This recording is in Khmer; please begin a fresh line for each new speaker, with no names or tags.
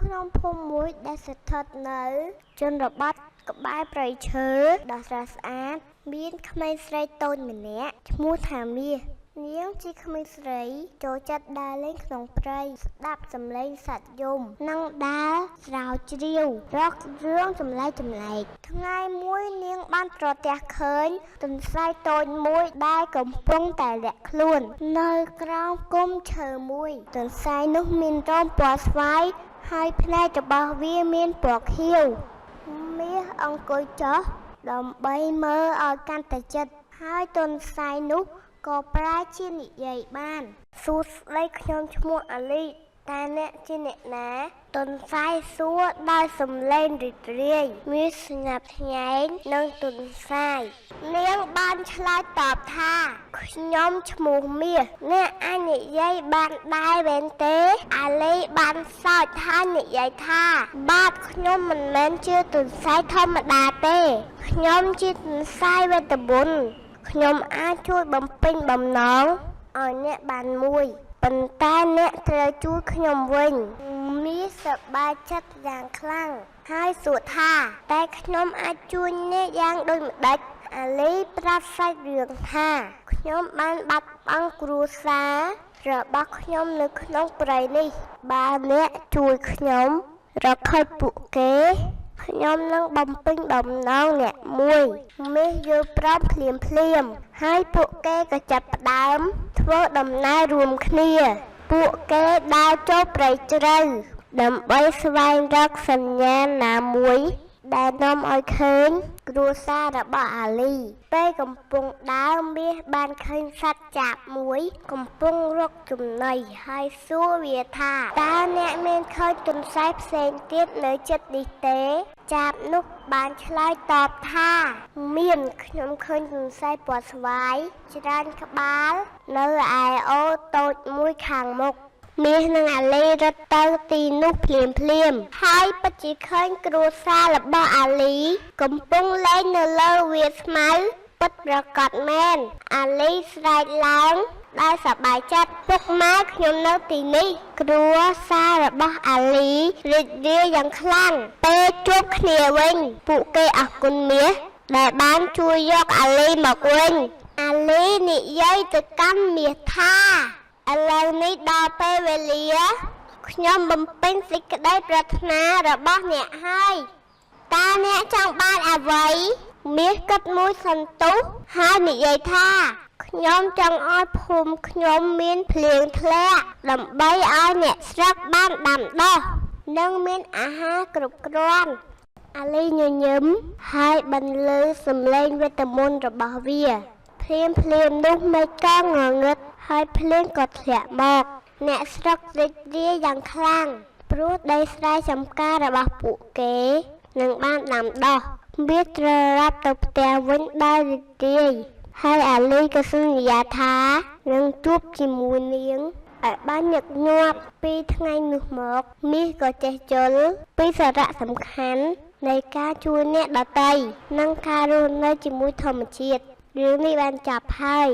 ក្នុងភូមិមួយដែលស្ថិតនៅជនបទក្បែរព្រៃឈើដ៏ស្រស់ស្អាតមានក្មេងស្រីតូចម្នាក់ឈ្មោះថាមាសនាងជាក្មេងស្រីចូលចិត្តដើរលេងក្នុងព្រៃស្ដាប់សំឡេងសត្វយំនិងដើរស្រាវជ្រាវរករឿងចម្លែកថ្ងៃមួយនាងបានប្រទះឃើញទន្សាយតូចមួយដែលកំពុងតែលាក់ខ្លួននៅក្រោមគុម្ពឈើមួយទន្សាយនោះមានរោមពណ៌ស្វាយហើយភ្នែករបស់វាមានពណ៌ខៀវមាសអង្គុយចុះដើម្បីមើលឲ្យកាន់តែជិតហើយទន្សាយនោះក៏ប្រែជានិយាយបានសួស្ដីខ្ញុំឈ្មោះអាលីតើអ្នកជាអ្នកណាទន្សាយសួរដោយសំឡេងរីករាយមានស្ងាត់ស្ញែងនឹងទន្សាយនាងបានឆ្លើយតបថាខ្ញុំឈ្មោះមាសអ្នកអាចនិយាយបានដែរមែនទេអាលីបានសើចថានិយាយថាបាទខ្ញុំមិនមែនជាទន្សាយធម្មតាទេខ្ញុំជាទន្សាយវេទមន្តខ្ញុំអាចជួយបំពេញបំណងឲ្យអ្នកបានមួយប៉ុន្តែអ្នកត្រូវជួយខ្ញុំវិញមាសសប្បាយចិត្តយ៉ាងខ្លាំងហើយសួរថាតែខ្ញុំអាចជួយអ្នកយ៉ាងដូចម្តេចអាលីប្រាប់សាច់រឿងថាខ្ញុំបានបាត់បង់គ្រួសាររបស់ខ្ញុំនៅក្នុងព្រៃនេះបើអ្នកជួយខ្ញុំរកឃើញពួកគេខ្ញុំនឹងបំពេញបំណងអ្នកមួយមាសយល់ព្រមភ្លាមហើយពួកគេក៏ចាប់ផ្ដើមធ្វើដំណើររួមគ្នាពួកគេដើរចូលព្រៃជ្រៅដើម្បីស្វែងរកសញ្ញាណាមួយដែលនាំឲ្យឃើញគ្រួសាររបស់អាលីពេលកំពុងដើរមាសបានឃើញសត្វចាបមួយកំពុងរកចំណីហើយសួរវាថាតើអ្នកមានឃើញទន្សាយផ្សេងទៀតនៅជិតនេះទេចាបនោះបានឆ្លើយតបថាមានខ្ញុំឃើញទន្សាយពណ៌ស្វាយច្រើនក្បាលនៅឯអូរតូចមួយខាងមុខមាសនិងអាលីរត់ទៅទីនោះភ្លាមហើយពិតជាឃើញគ្រួសាររបស់អាលីកំពុងលេងនៅលើវាលស្មៅពិតប្រាកដមែនអាលីស្រែកឡើងដោយសប្បាយចិត្តពុកម៉ែខ្ញុំនៅទីនេះគ្រួសាររបស់អាលីរីករាយយ៉ាងខ្លាំងពេលជួបគ្នាវិញពួកគេអរគុណមាសដែលបានជួយយកអាលីមកវិញអាលីនិយាយទៅកាន់មាសថាឥឡូវនេះដល់ពេលវេលាខ្ញុំបំពេញសេចក្តីប្រាថ្នារបស់អ្នកហើយតើអ្នកចង់បានអ្វីមាសគិតមួយសន្ទុះហើយនិយាយថាខ្ញុំចង់ឲ្យភូមិខ្ញុំមានភ្លៀងធ្លាក់ដើម្បីឲ្យអ្នកស្រុកបានដាំដុះនិងមានអាហារគ្រប់គ្រាន់អាលីញញឹមហើយបន្លឺសំឡេងវេទមន្តរបស់វាភ្លាមនោះមេឃក៏ងងឹតហើយភ្លៀងក៏ធ្លាក់មកអ្នកស្រុករីករាយយ៉ាងខ្លាំងព្រោះដីស្រែចម្ការរបស់ពួកគេនឹងបានដាំដុះវាត្រឡប់ទៅផ្ទះវិញដោយរីករាយហើយអាលីក៏សន្យាថានឹងជួបជាមួយនាងឲ្យបានញឹកញាប់ពីថ្ងៃនោះមកមាសក៏ចេះយល់ពីសារៈសំខាន់នៃការជួយអ្នកដទៃនិងការរស់នៅជាមួយធម្មជាតិរឿងនេះបានចប់ហើយ